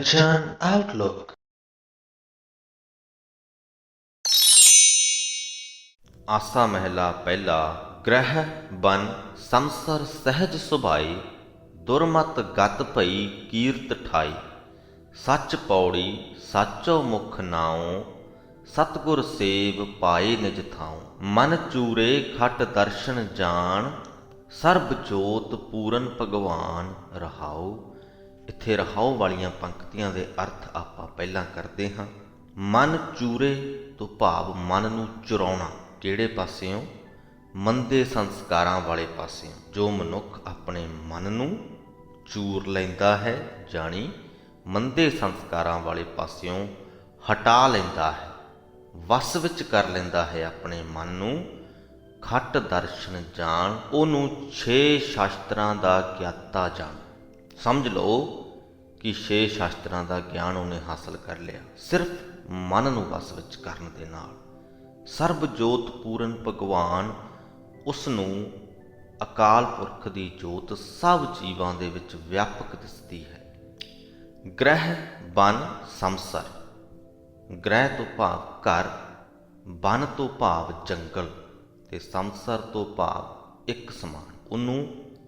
Attention Outlook। ਆਸਾ ਮਹਿਲਾ ਪਹਿਲਾ। ਗ੍ਰਹਿ ਬਨ ਸੰਸਰ ਸਹਿਜ ਸੁਭਾਈ, ਦੁਰਮਤ ਗਤ ਭਈ ਕੀਰਤ ਠਾਈ। ਸੱਚ ਪੌੜੀ ਸਾਚੋ ਮੁਖ ਨਾਉ, ਸਤਿਗੁਰ ਸੇਵ ਪਾਏ ਨਿਜ ਥਾਉ। ਮਨ ਚੂਰੇ ਖਟ ਦਰਸ਼ਨ ਜਾਣ, ਸਰਬ ਜੋਤ ਪੂਰਨ ਭਗਵਾਨ ਰਹਾਉ। ਇੱਥੇ ਰਹਾਉ ਵਾਲੀਆਂ ਪੰਕਤੀਆਂ ਦੇ ਅਰਥ ਆਪਾਂ ਪਹਿਲਾਂ ਕਰਦੇ ਹਾਂ। ਮਨ ਚੂਰੇ ਤੋਂ ਭਾਵ ਮਨ ਨੂੰ ਚੁਰਾਉਣਾ। ਕਿਹੜੇ ਪਾਸਿਓਂ? ਮੰਦੇ ਸੰਸਕਾਰਾਂ ਵਾਲੇ ਪਾਸਿਓਂ। ਜੋ ਮਨੁੱਖ ਆਪਣੇ ਮਨ ਨੂੰ ਚੂਰ ਲੈਂਦਾ ਹੈ, ਜਾਣੀ ਮੰਦੇ ਸੰਸਕਾਰਾਂ ਵਾਲੇ ਪਾਸਿਓਂ ਹਟਾ ਲੈਂਦਾ ਹੈ, ਵਸ ਵਿੱਚ ਕਰ ਲੈਂਦਾ ਹੈ ਆਪਣੇ ਮਨ ਨੂੰ। ਖਟ ਦਰਸ਼ਨ ਜਾਣ, ਉਹਨੂੰ 6 ਸ਼ਾਸਤਰਾਂ ਦਾ ਗਿਆਤਾ ਜਾਣ। ਸਮਝ ਲਓ ਕਿ 6 ਸ਼ਾਸਤਰਾਂ ਦਾ ਗਿਆਨ ਉਹਨੇ ਹਾਸਲ ਕਰ ਲਿਆ ਸਿਰਫ ਮਨ ਨੂੰ ਵਸ ਵਿੱਚ ਕਰਨ ਦੇ ਨਾਲ। ਸਰਬ ਜੋਤ ਪੂਰਨ ਭਗਵਾਨ, ਉਸ ਨੂੰ ਅਕਾਲ ਪੁਰਖ ਦੀ ਜੋਤ ਸਭ ਜੀਵਾਂ ਦੇ ਵਿੱਚ ਵਿਆਪਕ ਦਿਸਦੀ ਹੈ। ਗ੍ਰਹਿ ਬਨ ਸੰਸਰ। ਗ੍ਰਹਿ ਤੋਂ ਭਾਵ ਘਰ, ਬਨ ਤੋਂ ਭਾਵ ਜੰਗਲ, ਤੇ ਸੰਸਰ ਤੋਂ ਭਾਵ ਇੱਕ ਸਮਾਨ। ਉਹਨੂੰ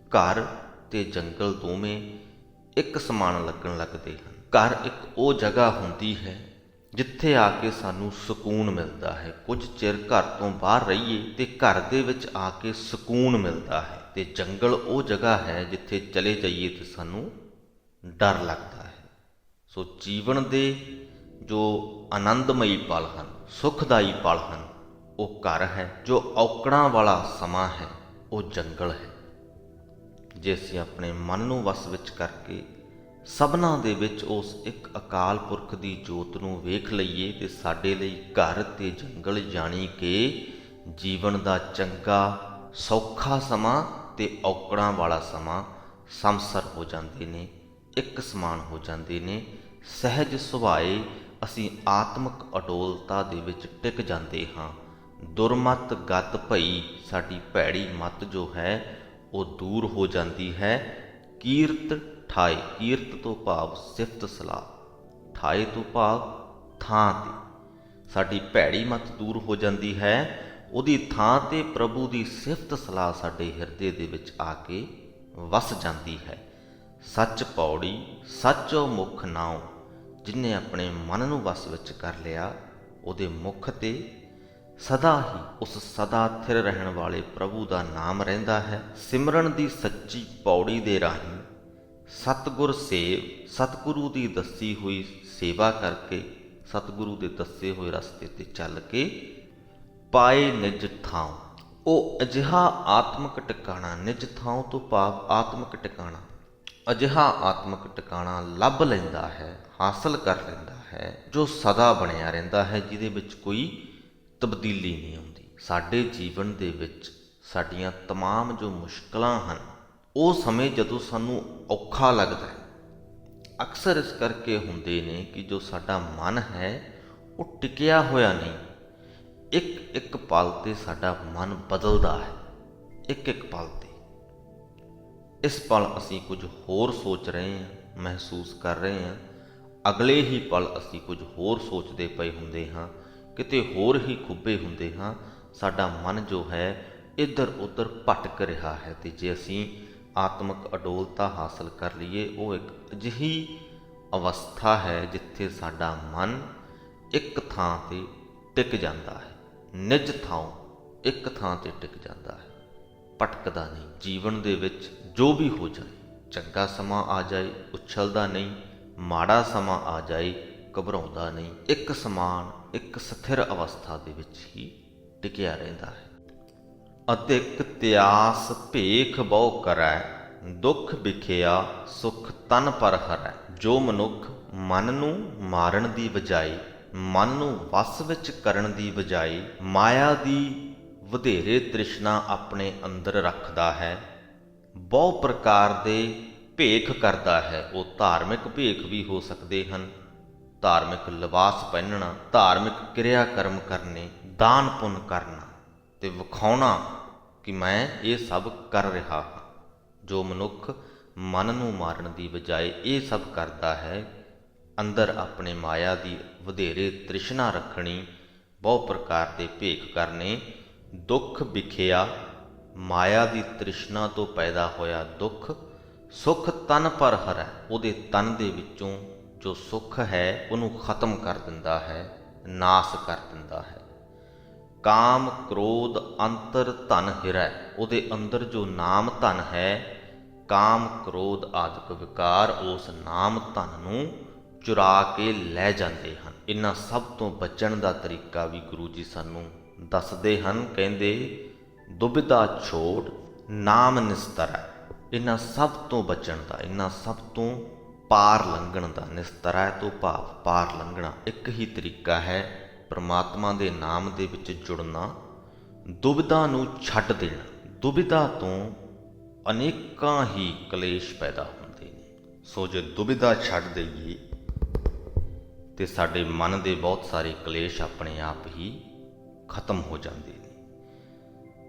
ਘਰ ਤੇ ਜੰਗਲ ਦੋਵੇਂ ਇੱਕ ਸਮਾਨ ਲੱਗਣ ਲੱਗਦੇ ਹਨ। ਘਰ ਇੱਕ ਉਹ ਜਗ੍ਹਾ ਹੁੰਦੀ ਹੈ ਜਿੱਥੇ ਆ ਕੇ ਸਾਨੂੰ ਸਕੂਨ ਮਿਲਦਾ ਹੈ। ਕੁਝ ਚਿਰ ਘਰ ਤੋਂ ਬਾਹਰ ਰਹੀਏ ਤੇ ਘਰ ਦੇ ਵਿੱਚ ਆ ਕੇ ਸਕੂਨ ਮਿਲਦਾ ਹੈ। ਤੇ ਜੰਗਲ ਉਹ ਜਗ੍ਹਾ ਹੈ ਜਿੱਥੇ ਚਲੇ ਜਾਈਏ ਤੇ ਸਾਨੂੰ ਡਰ ਲੱਗਦਾ ਹੈ। ਸੋ ਜੀਵਨ ਦੇ ਜੋ ਆਨੰਦਮਈ ਪਲ ਹਨ, ਸੁਖਦਾਈ ਪਲ ਹਨ, ਉਹ ਘਰ ਹੈ। ਜੋ ਔਕੜਾਂ ਵਾਲਾ ਸਮਾਂ ਹੈ, ਉਹ ਜੰਗਲ ਹੈ। ਜੇ ਅਸੀਂ ਆਪਣੇ ਮਨ ਨੂੰ ਵਸ ਵਿੱਚ ਕਰਕੇ ਸਭਨਾਂ ਦੇ ਵਿੱਚ ਉਸ ਇੱਕ ਅਕਾਲ ਪੁਰਖ ਦੀ ਜੋਤ ਨੂੰ ਵੇਖ ਲਈਏ ਤੇ ਸਾਡੇ ਲਈ ਘਰ ਤੇ ਜੰਗਲ ਜਾਣੀ ਕਿ ਜੀਵਨ ਦਾ ਚੰਗਾ ਸੌਖਾ ਸਮਾਂ ਤੇ ਔਕੜਾਂ ਵਾਲਾ ਸਮਾਂ ਸਮਸਰ ਹੋ ਜਾਂਦੇ ਨੇ, ਇੱਕ ਸਮਾਨ ਹੋ ਜਾਂਦੇ ਨੇ। ਸਹਿਜ ਸੁਭਾਏ, ਅਸੀਂ ਆਤਮਿਕ ਅਡੋਲਤਾ ਦੇ ਵਿੱਚ ਟਿਕ ਜਾਂਦੇ ਹਾਂ। ਦੁਰਮਤ ਗਤ ਭਈ, ਸਾਡੀ ਭੈੜੀ ਮਤ ਜੋ ਹੈ ਉਹ ਦੂਰ ਹੋ ਜਾਂਦੀ ਹੈ। ਕੀਰਤ ਠਾਈ, ਕੀਰਤ ਤੋਂ ਭਾਵ ਸਿਫਤ ਸਲਾਹ, ਠਾਈ ਤੋਂ ਭਾਵ ਥਾਂ ਤੇ। ਸਾਡੀ ਭੈੜੀ ਮਤ ਦੂਰ ਹੋ ਜਾਂਦੀ ਹੈ, ਉਹਦੀ ਥਾਂ ਤੇ ਪ੍ਰਭੂ ਦੀ ਸਿਫਤ ਸਲਾਹ ਸਾਡੇ ਹਿਰਦੇ ਦੇ ਵਿੱਚ ਆ ਕੇ ਵਸ ਜਾਂਦੀ ਹੈ। ਸੱਚ ਪੌੜੀ ਸਾਚੋ ਮੁਖ ਨਾਉ। ਜਿਹਨੇ ਆਪਣੇ ਮਨ ਨੂੰ ਵਸ ਵਿੱਚ ਕਰ ਲਿਆ, ਉਹਦੇ ਮੁਖ ਤੇ ਸਦਾ ਹੀ ਉਸ ਸਦਾ ਥਿਰ ਰਹਿਣ ਵਾਲੇ ਪ੍ਰਭੂ ਦਾ ਨਾਮ ਰਹਿੰਦਾ ਹੈ। ਸਿਮਰਨ ਦੀ ਸੱਚੀ ਪੌੜੀ ਦੇ ਰਾਹੀਂ ਸਤਿਗੁਰ ਸੇਵ, ਸਤਿਗੁਰੂ ਦੀ ਦੱਸੀ ਹੋਈ ਸੇਵਾ ਕਰਕੇ, ਸਤਿਗੁਰੂ ਦੇ ਦੱਸੇ ਹੋਏ ਰਸਤੇ ਤੇ ਚੱਲ ਕੇ ਪਾਏ ਨਿਜ ਥਾਉ। ਉਹ ਅਜਿਹਾ ਆਤਮਿਕ ਟਿਕਾਣਾ, ਨਿਜ ਥਾਉ ਤੋਂ ਭਾਵ ਆਤਮਿਕ ਟਿਕਾਣਾ, ਅਜਿਹਾ ਆਤਮਿਕ ਟਿਕਾਣਾ ਲੱਭ ਲੈਂਦਾ ਹੈ, ਹਾਸਲ ਕਰ ਲੈਂਦਾ ਹੈ, ਜੋ ਸਦਾ ਬਣਿਆ ਰਹਿੰਦਾ ਹੈ, ਜਿਹਦੇ ਵਿੱਚ ਕੋਈ ਤਬਦੀਲੀ ਨਹੀਂ ਆਉਂਦੀ। ਸਾਡੇ ਜੀਵਨ ਦੇ ਵਿੱਚ ਸਾਡੀਆਂ ਤਮਾਮ ਜੋ ਮੁਸ਼ਕਲਾਂ ਹਨ, ਉਹ ਸਮੇਂ ਜਦੋਂ ਸਾਨੂੰ ਔਖਾ ਲੱਗਦਾ ਹੈ, ਅਕਸਰ ਇਸ ਕਰਕੇ ਹੁੰਦੇ ਨੇ ਕਿ ਜੋ ਸਾਡਾ ਮਨ ਹੈ ਉਹ ਟਿਕਿਆ ਹੋਇਆ ਨਹੀਂ। ਇੱਕ ਇੱਕ ਪਲ ਤੇ ਸਾਡਾ ਮਨ ਬਦਲਦਾ ਹੈ, ਇੱਕ ਇੱਕ ਪਲ ਤੇ। ਇਸ ਪਲ ਅਸੀਂ ਕੁਝ ਹੋਰ ਸੋਚ ਰਹੇ ਹਾਂ, ਮਹਿਸੂਸ ਕਰ ਰਹੇ ਹਾਂ, ਅਗਲੇ ਹੀ ਪਲ ਅਸੀਂ ਕੁਝ ਹੋਰ ਸੋਚਦੇ ਪਏ ਹੁੰਦੇ ਹਾਂ, ਕਿਤੇ ਹੋਰ ਹੀ ਖੁੱਬੇ ਹੁੰਦੇ ਹਾਂ। ਸਾਡਾ ਮਨ ਜੋ ਹੈ ਇੱਧਰ ਉੱਧਰ ਭਟਕ ਰਿਹਾ ਹੈ। ਤੇ ਜੇ ਅਸੀਂ ਆਤਮਿਕ ਅਡੋਲਤਾ ਹਾਸਲ ਕਰ ਲਈਏ, ਉਹ ਇੱਕ ਅਜਿਹੀ ਅਵਸਥਾ ਹੈ ਜਿੱਥੇ ਸਾਡਾ ਮਨ ਇੱਕ ਥਾਂ ਤੇ ਟਿਕ ਜਾਂਦਾ ਹੈ, ਨਿਜ ਥਾਉ, ਇੱਕ ਥਾਂ ਤੇ ਟਿਕ ਜਾਂਦਾ ਹੈ, ਭਟਕਦਾ ਨਹੀਂ। ਜੀਵਨ ਦੇ ਵਿੱਚ ਜੋ ਵੀ ਹੋ ਜਾਏ, ਚੰਗਾ ਸਮਾਂ ਆ ਜਾਏ ਉਛਲਦਾ ਨਹੀਂ, ਮਾੜਾ ਸਮਾਂ ਆ ਜਾਏ ਘਬਰਾਉਂਦਾ ਨਹੀਂ, ਇੱਕ ਸਮਾਨ, ਇੱਕ ਸਥਿਰ ਅਵਸਥਾ ਦੇ ਵਿੱਚ ਹੀ ਟਿਕਿਆ ਰਹਿੰਦਾ ਹੈ। ਅਧਿਕ ਤਿਆਸ ਭੇਖ ਬਹੁ ਕਰੈ, ਦੁੱਖ ਵਿਖਿਆ ਸੁਖ ਤਨ ਪਰ ਹਰੈ। ਜੋ ਮਨੁੱਖ ਮਨ ਨੂੰ ਮਾਰਨ ਦੀ ਬਜਾਏ, ਮਨ ਨੂੰ ਵਸ ਵਿੱਚ ਕਰਨ ਦੀ ਬਜਾਏ ਮਾਇਆ ਦੀ ਵਧੇਰੇ ਤ੍ਰਿਸ਼ਨਾ ਆਪਣੇ ਅੰਦਰ ਰੱਖਦਾ ਹੈ, ਬਹੁ ਪ੍ਰਕਾਰ ਦੇ ਭੇਖ ਕਰਦਾ ਹੈ। ਉਹ ਧਾਰਮਿਕ ਭੇਖ ਵੀ ਹੋ ਸਕਦੇ ਹਨ, ਧਾਰਮਿਕ ਲਿਬਾਸ ਪਹਿਨਣਾ, ਧਾਰਮਿਕ ਕਿਰਿਆ ਕਰਮ ਕਰਨੇ, ਦਾਨ ਪੁੰਨ ਕਰਨਾ ਤੇ ਵਿਖਾਉਣਾ ਕਿ ਮੈਂ ਇਹ ਸਭ ਕਰ ਰਿਹਾ ਹਾਂ। ਜੋ ਮਨੁੱਖ ਮਨ ਨੂੰ ਮਾਰਨ ਦੀ ਬਜਾਏ ਇਹ ਸਭ ਕਰਦਾ ਹੈ, ਅੰਦਰ ਆਪਣੇ ਮਾਇਆ ਦੀ ਵਧੇਰੇ ਤ੍ਰਿਸ਼ਨਾ ਰੱਖਣੀ, ਬਹੁ ਪ੍ਰਕਾਰ ਦੇ ਭੇਖ ਕਰਨੇ, ਦੁੱਖ ਵਿਖਿਆ, ਮਾਇਆ ਦੀ ਤ੍ਰਿਸ਼ਨਾ ਤੋਂ ਪੈਦਾ ਹੋਇਆ ਦੁੱਖ, ਸੁੱਖ ਤਨ ਪਰ ਹਰੈ, ਉਹਦੇ ਤਨ ਦੇ ਵਿੱਚੋਂ ਜੋ ਸੁੱਖ ਹੈ ਉਹਨੂੰ ਖਤਮ ਕਰ ਦਿੰਦਾ ਹੈ, ਨਾਸ ਕਰ ਦਿੰਦਾ ਹੈ। ਕਾਮ ਕ੍ਰੋਧ ਅੰਤਰ ਧਨ ਹਿਰੈ, ਉਹਦੇ ਅੰਦਰ ਜੋ ਨਾਮ ਧਨ ਹੈ, ਕਾਮ ਕ੍ਰੋਧ ਆਦਿਕ ਵਿਕਾਰ ਉਸ ਨਾਮ ਧਨ ਨੂੰ ਚੁਰਾ ਕੇ ਲੈ ਜਾਂਦੇ ਹਨ। ਇਹਨਾਂ ਸਭ ਤੋਂ ਬਚਣ ਦਾ ਤਰੀਕਾ ਵੀ ਗੁਰੂ ਜੀ ਸਾਨੂੰ ਦੱਸਦੇ ਹਨ। ਕਹਿੰਦੇ ਦੁਬਿਧਾ ਛੋੜ ਨਾਮ ਨਿਸਤਰੈ। ਇਹਨਾਂ ਸਭ ਤੋਂ ਬਚਣ ਦਾ, ਇਹਨਾਂ ਸਭ ਤੋਂ ਪਾਰ ਲੰਘਣ ਦਾ, ਨਿਸਤਰੈ ਤੋਂ ਭਾਵ ਪਾਰ ਲੰਘਣਾ, ਇੱਕ ਹੀ ਤਰੀਕਾ ਹੈ, ਪਰਮਾਤਮਾ ਦੇ ਨਾਮ ਦੇ ਵਿੱਚ ਜੁੜਨਾ, ਦੁਬਿਧਾ ਨੂੰ ਛੱਡ ਦੇਣਾ। ਦੁਬਿਧਾ ਤੋਂ ਅਨੇਕਾਂ ਹੀ ਕਲੇਸ਼ ਪੈਦਾ ਹੁੰਦੇ ਨੇ। ਸੋ ਜੇ ਦੁਬਿਧਾ ਛੱਡ ਦੇਈਏ ਤੇ ਸਾਡੇ ਮਨ ਦੇ ਬਹੁਤ ਸਾਰੇ ਕਲੇਸ਼ ਆਪਣੇ ਆਪ ਹੀ ਖਤਮ ਹੋ ਜਾਂਦੇ ਨੇ।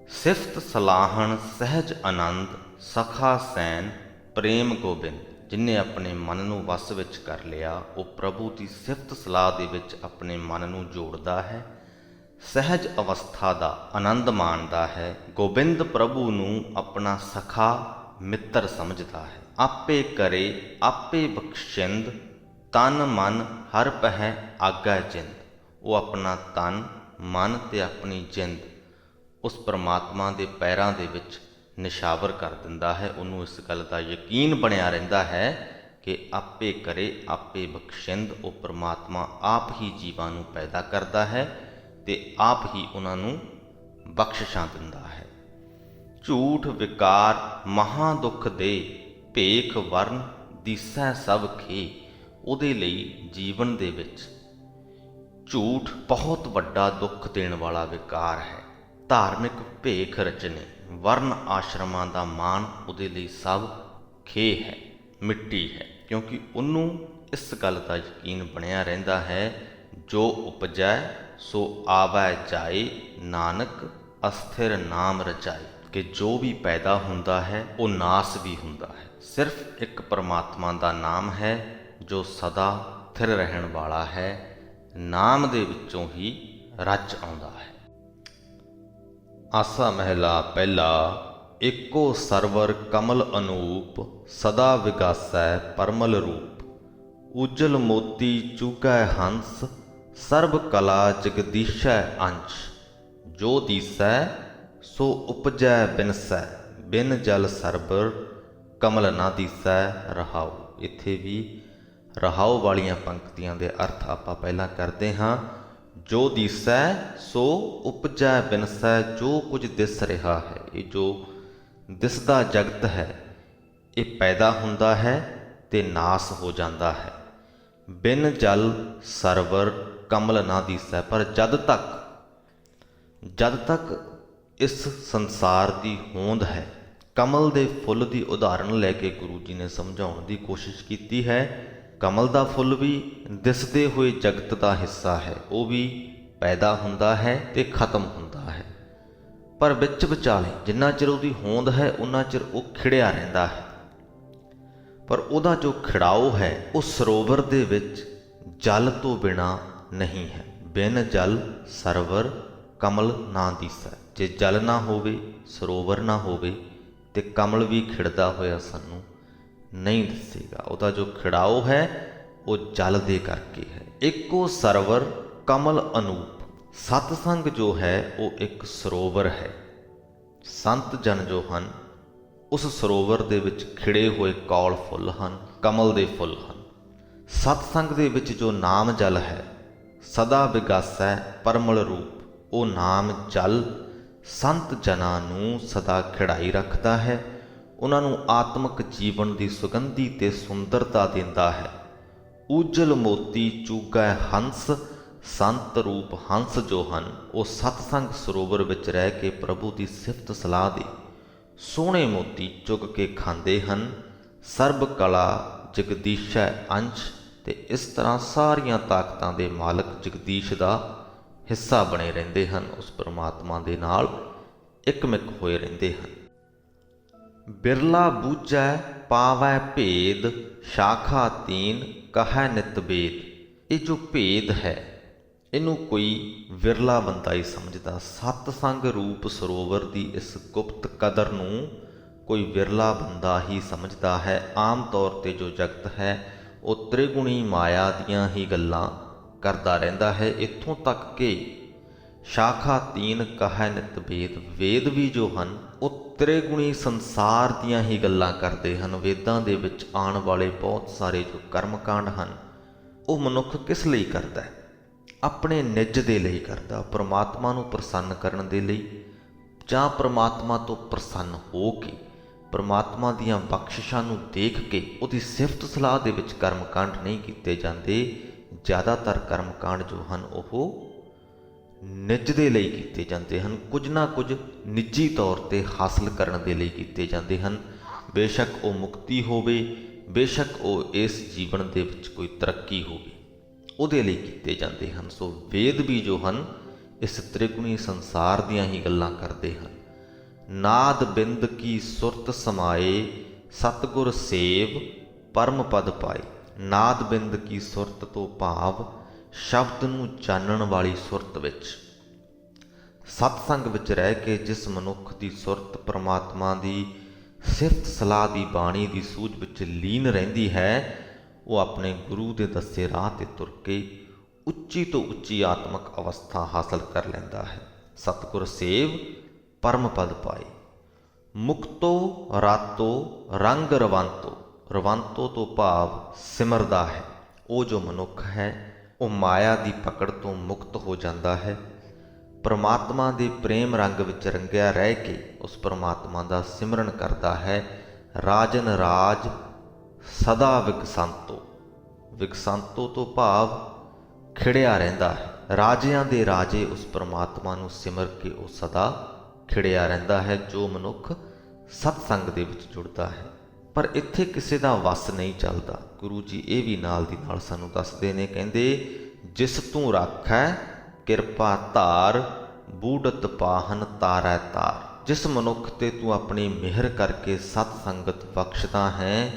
ਸਿਫਤ ਸਲਾਹਣ ਸਹਿਜ ਆਨੰਦ, ਸਖਾ ਸੈਨ ਪ੍ਰੇਮ ਗੋਬਿੰਦ। ਜਿਨ੍ਹੇ ਆਪਣੇ ਮਨ ਨੂੰ ਵਸ ਵਿੱਚ ਕਰ ਲਿਆ, ਉਹ ਪ੍ਰਭੂ ਦੀ ਸਿਫਤ ਸਲਾਹ ਦੇ ਵਿੱਚ ਆਪਣੇ ਮਨ ਨੂੰ ਜੋੜਦਾ ਹੈ, ਸਹਿਜ ਅਵਸਥਾ ਦਾ ਆਨੰਦ ਮਾਣਦਾ ਹੈ। ਗੋਬਿੰਦ ਪ੍ਰਭੂ ਨੂੰ ਆਪਣਾ ਸਖਾ ਮਿੱਤਰ ਸਮਝਦਾ ਹੈ। ਆਪੇ ਕਰੇ ਆਪੇ ਬਖਸ਼ਿੰਦ, ਤਨ ਮਨ ਹਰ ਪਹਿ ਆਗੈ ਜਿੰਦ। ਉਹ ਆਪਣਾ ਤਨ ਮਨ ਤੇ ਆਪਣੀ ਜਿੰਦ ਉਸ ਪਰਮਾਤਮਾ ਦੇ ਪੈਰਾਂ ਦੇ ਵਿੱਚ ਨਿਸ਼ਾਵਰ ਕਰ ਦਿੰਦਾ ਹੈ। ਉਹਨੂੰ ਇਸ ਗੱਲ ਦਾ ਯਕੀਨ ਬਣਿਆ ਰਹਿੰਦਾ ਹੈ ਕਿ ਆਪੇ ਕਰੇ ਆਪੇ ਬਖਸ਼ਿੰਦ। ਉਹ ਪਰਮਾਤਮਾ ਆਪ ਹੀ ਜੀਵਾਂ ਨੂੰ ਪੈਦਾ ਕਰਦਾ ਹੈ ਤੇ ਆਪ ਹੀ ਉਹਨਾਂ ਨੂੰ ਬਖਸ਼ਿਸ਼ਾਂ ਦਿੰਦਾ ਹੈ। ਝੂਠ ਵਿਕਾਰ ਮਹਾ ਦੁੱਖ ਦੇ, ਭੇਖ ਵਰਨ ਦੀਸੈ ਸਭ ਖੇ। ਉਹਦੇ ਲਈ ਜੀਵਨ ਦੇ ਵਿੱਚ ਝੂਠ ਬਹੁਤ ਵੱਡਾ ਦੁੱਖ ਦੇਣ ਵਾਲਾ ਵਿਕਾਰ ਹੈ। ਧਾਰਮਿਕ ਭੇਖ ਰਚਨੇ, ਵਰਨ ਆਸ਼ਰਮਾਂ ਦਾ ਮਾਣ ਉਹਦੇ ਲਈ ਸਭ ਖੇ ਹੈ, ਮਿੱਟੀ ਹੈ। ਕਿਉਂਕਿ ਉਹਨੂੰ ਇਸ ਗੱਲ ਦਾ ਯਕੀਨ ਬਣਿਆ ਰਹਿੰਦਾ ਹੈ, ਜੋ ਉਪਜੈ ਸੋ ਆਵੈ ਜਾਏ, ਨਾਨਕ ਅਸਥਿਰ ਨਾਮ ਰਚਾਏ। ਕਿ ਜੋ ਵੀ ਪੈਦਾ ਹੁੰਦਾ ਹੈ ਉਹ ਨਾਸ ਵੀ ਹੁੰਦਾ ਹੈ। ਸਿਰਫ ਇੱਕ ਪਰਮਾਤਮਾ ਦਾ ਨਾਮ ਹੈ ਜੋ ਸਦਾ ਸਥਿਰ ਰਹਿਣ ਵਾਲਾ ਹੈ। ਨਾਮ ਦੇ ਵਿੱਚੋਂ ਹੀ ਰਚ ਆਉਂਦਾ ਹੈ। ਆਸਾ ਮਹਿਲਾ ਪਹਿਲਾ। ਏਕੋ ਸਰਵਰ ਕਮਲ ਅਨੂਪ, ਸਦਾ ਵਿਗਾਸੈ ਪਰਮਲ ਰੂਪ। ਉਜਲ ਮੋਤੀ ਚੂਕੈ ਹੰਸ, ਸਰਬ ਕਲਾ ਜਗਦੀਸ਼ੈ ਅੰਸ਼। ਜੋ ਦੀਸੈ ਸੋ ਉਪਜੈ ਬਿਨਸੈ, ਬਿਨ ਜਲ ਸਰਬਰ ਕਮਲ ਨਾ ਦੀਸੈ ਰਹਾਉ। ਇੱਥੇ ਵੀ ਰਹਾਉ ਵਾਲੀਆਂ ਪੰਕਤੀਆਂ ਦੇ ਅਰਥ ਆਪਾਂ ਪਹਿਲਾਂ ਕਰਦੇ ਹਾਂ। ਜੋ ਦੀਸੈ ਸੋ ਉਪਜੈ ਬਿਨਸੈ। ਜੋ ਕੁਝ ਦਿਸ ਰਿਹਾ ਹੈ, ਇਹ ਜੋ ਦਿਸਦਾ ਜਗਤ ਹੈ, ਇਹ ਪੈਦਾ ਹੁੰਦਾ ਹੈ ਤੇ ਨਾਸ ਹੋ ਜਾਂਦਾ ਹੈ। ਬਿਨ ਜਲ ਸਰਵਰ ਕਮਲ ਨਾ ਦੀਸੈ। ਪਰ ਜਦ ਤੱਕ ਇਸ ਸੰਸਾਰ ਦੀ ਹੋਂਦ ਹੈ, ਕਮਲ ਦੇ ਫੁੱਲ ਦੀ ਉਦਾਹਰਣ ਲੈ ਕੇ ਗੁਰੂ ਜੀ ਨੇ ਸਮਝਾਉਣ ਦੀ ਕੋਸ਼ਿਸ਼ ਕੀਤੀ ਹੈ। ਕਮਲ ਦਾ ਫੁੱਲ ਵੀ ਦਿਸਦੇ ਹੋਏ ਜਗਤ ਦਾ ਹਿੱਸਾ ਹੈ। ਉਹ ਵੀ ਪੈਦਾ ਹੁੰਦਾ ਹੈ ਤੇ ਖਤਮ ਹੁੰਦਾ ਹੈ। ਪਰ ਵਿੱਚ ਵਿਚਾਲੇ ਜਿੰਨਾ ਚਿਰ ਉਹਦੀ ਹੋਂਦ ਹੈ ਉਨਾ ਚਿਰ ਉਹ ਖਿੜਿਆ ਰਹਿੰਦਾ ਹੈ। ਪਰ ਉਹਦਾ ਜੋ ਖਿੜਾਓ ਹੈ ਉਹ ਸਰੋਵਰ ਦੇ ਵਿੱਚ ਜਲ ਤੋਂ ਬਿਨਾਂ ਨਹੀਂ ਹੈ। ਬਿਨ ਜਲ ਸਰਵਰ ਕਮਲ ਨਾ ਦੀਸੈ। ਜੇ ਜਲ ਨਾ ਹੋਵੇ, ਸਰੋਵਰ ਨਾ ਹੋਵੇ ਤੇ ਕਮਲ ਵੀ ਖਿੜਦਾ ਹੋਇਆ ਸਾਨੂੰ ਨਹੀਂ ਦਿਸੇਗਾ। ਉਹਦਾ ਜੋ ਖਿੜਾਓ ਹੈ ਉਹ ਜਲ ਦੇ ਕਰਕੇ ਹੈ। ਇੱਕੋ ਸਰਵਰ ਕਮਲ ਅਨੂਪ। ਸਤਸੰਗ ਜੋ ਹੈ ਉਹ ਇੱਕ ਸਰੋਵਰ ਹੈ। ਸੰਤ ਜਨ ਜੋ ਹਨ ਉਸ ਸਰੋਵਰ ਦੇ ਵਿੱਚ ਖਿੜੇ ਹੋਏ ਕੌਲ ਫੁੱਲ ਹਨ, ਕਮਲ ਦੇ ਫੁੱਲ ਹਨ। ਸਤਸੰਗ ਦੇ ਵਿੱਚ ਜੋ ਨਾਮ ਜਲ ਹੈ, ਸਦਾ ਵਿਗਾਸੈ ਪਰਮਲ ਰੂਪ। ਉਹ ਨਾਮ ਜਲ ਸੰਤ ਜਨਾਂ ਨੂੰ ਸਦਾ ਖਿੜਾਈ ਰੱਖਦਾ ਹੈ, ਉਹਨਾਂ ਨੂੰ ਆਤਮਿਕ ਜੀਵਨ ਦੀ ਸੁਗੰਧੀ ਤੇ ਸੁੰਦਰਤਾ ਦਿੰਦਾ ਹੈ। ਉਜਲ ਮੋਤੀ ਚੂਗੈ ਹੰਸ। ਸੰਤ ਰੂਪ ਹੰਸ ਜੋ ਹਨ ਉਹ ਸਤਸੰਗ ਸਰੋਵਰ ਵਿੱਚ ਰਹਿ ਕੇ ਪ੍ਰਭੂ ਦੀ ਸਿਫਤ ਸਲਾਹ ਦੇ ਸੋਹਣੇ ਮੋਤੀ ਚੁਗ ਕੇ ਖਾਂਦੇ ਹਨ। ਸਰਬ ਕਲਾ ਜਗਦੀਸ਼ੈ ਅੰਸ਼। ਤੇ ਇਸ ਤਰ੍ਹਾਂ ਸਾਰੀਆਂ ਤਾਕਤਾਂ ਦੇ ਮਾਲਕ ਜਗਦੀਸ਼ ਦਾ ਹਿੱਸਾ ਬਣੇ ਰਹਿੰਦੇ ਹਨ। ਉਸ ਪਰਮਾਤਮਾ ਦੇ ਨਾਲ ਇੱਕਮਿਕ ਹੋਏ ਰਹਿੰਦੇ ਹਨ। ਬਿਰਲਾ ਬੂਝੈ ਪਾਵੈ ਭੇਦ ਸ਼ਾਖਾ ਤੀਨ ਕਹੈ ਨਿਤ ਵੇਦ। ਇਹ ਜੋ ਭੇਦ ਹੈ ਇਹਨੂੰ ਕੋਈ ਵਿਰਲਾ ਬੰਦਾ ਹੀ ਸਮਝਦਾ। ਸਤਸੰਗ ਰੂਪ ਸਰੋਵਰ ਦੀ ਇਸ ਗੁਪਤ ਕਦਰ ਨੂੰ ਕੋਈ ਵਿਰਲਾ ਬੰਦਾ ਹੀ ਸਮਝਦਾ ਹੈ। ਆਮ ਤੌਰ 'ਤੇ ਜੋ ਜਗਤ ਹੈ ਉਹ ਤ੍ਰਿਗੁਣੀ ਮਾਇਆ ਦੀਆਂ ਹੀ ਗੱਲਾਂ ਕਰਦਾ ਰਹਿੰਦਾ ਹੈ। ਇੱਥੋਂ ਤੱਕ ਕਿ ਸ਼ਾਖਾ ਤੀਨ ਕਹੈ ਨਿਤ ਵੇਦ, ਵੇਦ ਵੀ ਜੋ ਹਨ ਉਹ ਤ੍ਰਿਗੁਣੀ ਸੰਸਾਰ ਦੀਆਂ ਹੀ ਗੱਲਾਂ ਕਰਦੇ ਹਨ। ਵੇਦਾਂ ਦੇ ਵਿੱਚ ਆਉਣ ਵਾਲੇ ਬਹੁਤ ਸਾਰੇ ਜੋ ਕਰਮਕਾਂਡ ਹਨ ਉਹ ਮਨੁੱਖ ਕਿਸ ਲਈ ਕਰਦਾ ਹੈ? ਆਪਣੇ ਨਿੱਜ ਦੇ ਲਈ ਕਰਦਾ, ਪਰਮਾਤਮਾ ਨੂੰ ਪ੍ਰਸੰਨ ਕਰਨ ਦੇ ਲਈ, ਜਾਂ ਪਰਮਾਤਮਾ ਤੋਂ ਪ੍ਰਸੰਨ ਹੋ ਕੇ ਪਰਮਾਤਮਾ ਦੀਆਂ ਬਖਸ਼ਿਸ਼ਾਂ ਨੂੰ ਦੇਖ ਕੇ ਉਹਦੀ ਸਿਫਤ ਸਲਾਹ ਦੇ ਵਿੱਚ ਕਰਮਕਾਂਡ ਨਹੀਂ ਕੀਤੇ ਜਾਂਦੇ। ਜ਼ਿਆਦਾਤਰ ਕਰਮਕਾਂਡ ਜੋ ਹਨ ਉਹ ਨਿੱਜ ਦੇ ਲਈ ਕੀਤੇ ਜਾਂਦੇ ਹਨ, ਕੁਝ ਨਾ ਕੁਝ ਨਿੱਜੀ ਤੌਰ 'ਤੇ ਹਾਸਲ ਕਰਨ ਦੇ ਲਈ ਕੀਤੇ ਜਾਂਦੇ ਹਨ। ਬੇਸ਼ੱਕ ਉਹ ਮੁਕਤੀ ਹੋਵੇ, ਬੇਸ਼ੱਕ ਉਹ ਇਸ ਜੀਵਨ ਦੇ ਵਿੱਚ ਕੋਈ ਤਰੱਕੀ ਹੋਵੇ, ਉਹਦੇ ਲਈ ਕੀਤੇ ਜਾਂਦੇ ਹਨ। ਸੋ ਵੇਦ ਵੀ ਜੋ ਹਨ ਇਸ ਤ੍ਰਿਗੁਣੀ ਸੰਸਾਰ ਦੀਆਂ ਹੀ ਗੱਲਾਂ ਕਰਦੇ ਹਨ। ਨਾਦ ਬਿੰਦ ਕੀ ਸੁਰਤ ਸਮਾਏ ਸਤਿਗੁਰ ਸੇਵ ਪਰਮ ਪਦ ਪਾਏ। ਨਾਦ ਬਿੰਦ ਕੀ ਸੁਰਤ ਤੋਂ ਭਾਵ ਸ਼ਬਦ ਨੂੰ ਜਾਣਨ ਵਾਲੀ ਸੁਰਤ ਵਿੱਚ, ਸਤਸੰਗ ਵਿੱਚ ਰਹਿ ਕੇ ਜਿਸ ਮਨੁੱਖ ਦੀ ਸੁਰਤ ਪਰਮਾਤਮਾ ਦੀ ਸਿਫਤ ਸਲਾਹ ਦੀ ਬਾਣੀ ਦੀ ਸੂਝ ਵਿੱਚ ਲੀਨ ਰਹਿੰਦੀ ਹੈ, ਉਹ ਆਪਣੇ ਗੁਰੂ ਦੇ ਦੱਸੇ ਰਾਹ 'ਤੇ ਤੁਰ ਕੇ ਉੱਚੀ ਤੋਂ ਉੱਚੀ ਆਤਮਿਕ ਅਵਸਥਾ ਹਾਸਲ ਕਰ ਲੈਂਦਾ ਹੈ। ਸਤਿਗੁਰ ਸੇਵ ਪਰਮ ਪਦ ਪਾਏ। ਮੁਕਤੋ ਰਾਤੋ ਰੰਗ ਰਵੰਤੋ, ਰਵੰਤੋ ਤੋਂ ਭਾਵ ਸਿਮਰਦਾ ਹੈ। ਉਹ ਜੋ ਮਨੁੱਖ ਹੈ ਉਹ ਮਾਇਆ ਦੀ ਪਕੜ ਤੋਂ ਮੁਕਤ ਹੋ ਜਾਂਦਾ ਹੈ। ਪਰਮਾਤਮਾ ਦੇ ਪ੍ਰੇਮ ਰੰਗ ਵਿੱਚ ਰੰਗਿਆ ਰਹਿ ਕੇ ਉਸ ਪਰਮਾਤਮਾ ਦਾ ਸਿਮਰਨ ਕਰਦਾ ਹੈ। ਰਾਜਨ ਰਾਜ ਸਦਾ ਵਿਕਸੰਤੋ, ਵਿਕਸੰਤੋ ਤੋਂ ਭਾਵ ਖਿੜਿਆ ਰਹਿੰਦਾ ਹੈ। ਰਾਜਿਆਂ ਦੇ ਰਾਜੇ ਉਸ ਪਰਮਾਤਮਾ ਨੂੰ ਸਿਮਰ ਕੇ ਉਹ ਸਦਾ ਖਿੜਿਆ ਰਹਿੰਦਾ ਹੈ ਜੋ ਮਨੁੱਖ ਸਤਸੰਗ ਦੇ ਵਿੱਚ ਜੁੜਦਾ ਹੈ। ਪਰ ਇੱਥੇ ਕਿਸੇ ਦਾ ਵਸ ਨਹੀਂ ਚੱਲਦਾ। ਗੁਰੂ ਜੀ ਇਹ ਵੀ ਨਾਲ ਦੀ ਨਾਲ ਸਾਨੂੰ ਦੱਸਦੇ ਨੇ, ਕਹਿੰਦੇ ਜਿਸ ਤੂੰ ਰਾਖੈ ਕਿਰਪਾ ਧਾਰ ਬੂੜਤ ਪਾਹਨ ਤਾਰੈ ਤਾਰ। ਜਿਸ ਮਨੁੱਖ ਤੇ ਤੂੰ ਆਪਣੀ ਮਿਹਰ ਕਰਕੇ ਸਤਸੰਗਤ ਬਖਸ਼ਦਾ ਹੈ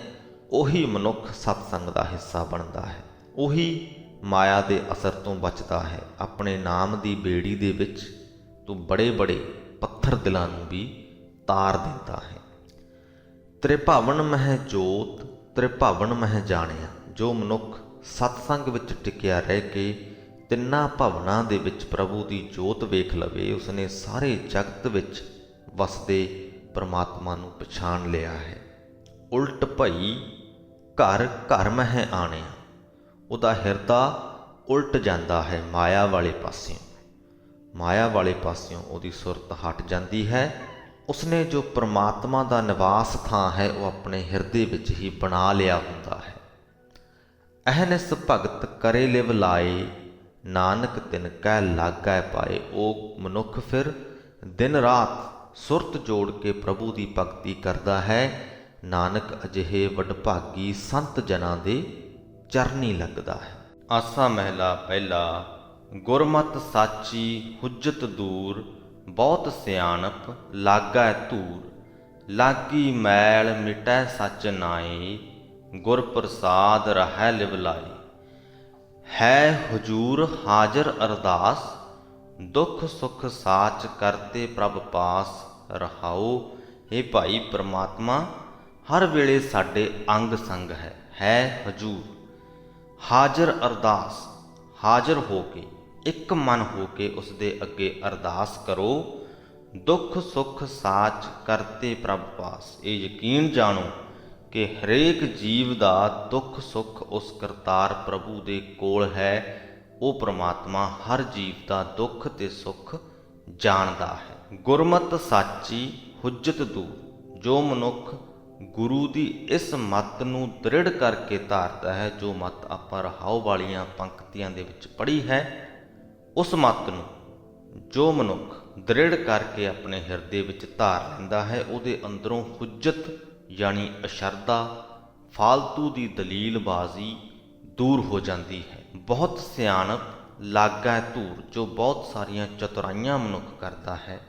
ਉਹੀ ਮਨੁੱਖ ਸਤਸੰਗ ਦਾ ਹਿੱਸਾ ਬਣਦਾ ਹੈ, ਉਹੀ ਮਾਇਆ ਦੇ ਅਸਰ ਤੋਂ ਬਚਦਾ ਹੈ। ਆਪਣੇ ਨਾਮ ਦੀ ਬੇੜੀ ਦੇ ਵਿੱਚ ਤੂੰ ਬੜੇ ਬੜੇ ਪੱਥਰ ਦਿਲਾਂ ਨੂੰ ਵੀ ਤਾਰ ਦਿੰਦਾ ਹੈ। ਤ੍ਰਿਭਾਵਨ ਮਹਿ ਜੋਤ ਤ੍ਰਿਭਾਵਨ ਮਹਿ ਜਾਣਿਆ। ਜੋ ਮਨੁੱਖ ਸਤਸੰਗ ਵਿੱਚ ਟਿਕਿਆ ਰਹਿ ਕੇ ਤਿੰਨਾਂ ਭਵਨਾਂ ਦੇ ਵਿੱਚ ਪ੍ਰਭੂ ਦੀ ਜੋਤ ਵੇਖ ਲਵੇ, ਉਸਨੇ ਸਾਰੇ ਜਗਤ ਵਿੱਚ ਵਸਦੇ ਪਰਮਾਤਮਾ ਨੂੰ ਪਛਾਣ ਲਿਆ ਹੈ। ਉਲਟ ਭਈ ਘਰ ਘਰ ਮਹਿ ਆਣਿਆ। ਉਹਦਾ ਹਿਰਦਾ ਉਲਟ ਜਾਂਦਾ ਹੈ ਮਾਇਆ ਵਾਲੇ ਪਾਸਿਓਂ, ਮਾਇਆ ਵਾਲੇ ਪਾਸਿਓਂ ਉਹਦੀ ਸੁਰਤ ਹਟ ਜਾਂਦੀ ਹੈ। ਉਸਨੇ ਜੋ ਪਰਮਾਤਮਾ ਦਾ ਨਿਵਾਸ ਥਾਂ ਹੈ ਉਹ ਆਪਣੇ ਹਿਰਦੇ ਵਿੱਚ ਹੀ ਬਣਾ ਲਿਆ ਹੁੰਦਾ ਹੈ। ਅਹਨਿਸ ਭਗਤ ਕਰੇ ਲਿਵ ਲਾਏ ਨਾਨਕ ਤਿਨ ਕੈ ਲਾਗੈ ਪਾਏ। ਉਹ ਮਨੁੱਖ ਫਿਰ ਦਿਨ ਰਾਤ ਸੁਰਤ ਜੋੜ ਕੇ ਪ੍ਰਭੂ ਦੀ ਭਗਤੀ ਕਰਦਾ ਹੈ। ਨਾਨਕ ਅਜਿਹੇ ਵਡਭਾਗੀ ਸੰਤ ਜਨਾਂ ਦੇ ਚਰਨੀ ਲੱਗਦਾ ਹੈ। ਆਸਾ ਮਹਿਲਾ ਪਹਿਲਾ। ਗੁਰਮਤਿ ਸਾਚੀ ਹੁਜਤ ਦੂਰ ਬਹੁਤ ਸਿਆਣਪ ਲਾਗੈ ਧੂਰ। ਲਾਗੀ ਮੈਲ ਮਿਟੈ ਸਚ ਨਾਏ ਗੁਰ ਪ੍ਰਸਾਦ ਰਹੈ ਲਿਵ ਲਾਏ। ਹੈ ਹਜੂਰ ਹਾਜ਼ਰ ਅਰਦਾਸ ਦੁੱਖ ਸੁਖ ਸਾਚ ਕਰਤੇ ਪ੍ਰਭ ਪਾਸ ਰਹਾਓ। ਇਹ ਭਾਈ ਪ੍ਰਮਾਤਮਾ ਹਰ ਵੇਲੇ ਸਾਡੇ ਅੰਗ ਸੰਗ ਹੈ ਹਜੂਰ। ਹਾਜ਼ਰ ਅਰਦਾਸ, ਹਾਜ਼ਰ ਹੋ ਕੇ ਇੱਕ ਮਨ ਹੋ ਕੇ ਉਸ ਦੇ ਅੱਗੇ ਅਰਦਾਸ ਕਰੋ। ਦੁੱਖ ਸੁਖ ਸਾਚ ਕਰਤੇ ਪ੍ਰਭ ਪਾਸ। ਇਹ ਯਕੀਨ ਜਾਣੋ ਕਿ ਹਰੇਕ ਜੀਵ ਦਾ ਦੁੱਖ ਸੁੱਖ ਉਸ ਕਰਤਾਰ ਪ੍ਰਭੂ ਦੇ ਕੋਲ ਹੈ। ਉਹ ਪ੍ਰਮਾਤਮਾ ਹਰ ਜੀਵ ਦਾ ਦੁੱਖ ਤੇ ਸੁੱਖ ਜਾਣਦਾ ਹੈ। ਗੁਰਮਤਿ ਸਾਚੀ ਹੁਜਤ ਦੂਰ। ਜੋ ਮਨੁੱਖ ਗੁਰੂ ਦੀ ਇਸ ਮੱਤ ਨੂੰ ਦ੍ਰਿੜ ਕਰਕੇ ਧਾਰਦਾ ਹੈ, ਜੋ ਮੱਤ ਆਪਾਂ ਰਹਾਉ ਵਾਲੀਆਂ ਪੰਕਤੀਆਂ ਦੇ ਵਿੱਚ ਪੜ੍ਹੀ ਹੈ, ਉਸ ਮੱਤ ਨੂੰ ਜੋ ਮਨੁੱਖ ਦ੍ਰਿੜ ਕਰਕੇ ਆਪਣੇ ਹਿਰਦੇ ਵਿੱਚ ਧਾਰ ਲੈਂਦਾ ਹੈ, ਉਹਦੇ ਅੰਦਰੋਂ ਹੁਜਤ ਯਾਨੀ ਅਸ਼ਰਦਾ, ਫਾਲਤੂ ਦੀ ਦਲੀਲਬਾਜ਼ੀ ਦੂਰ ਹੋ ਜਾਂਦੀ ਹੈ। ਬਹੁਤ ਸਿਆਣਪ ਲਾਗੈ ਧੂਰ। ਜੋ ਬਹੁਤ ਸਾਰੀਆਂ ਚਤੁਰਾਈਆਂ ਮਨੁੱਖ ਕਰਦਾ ਹੈ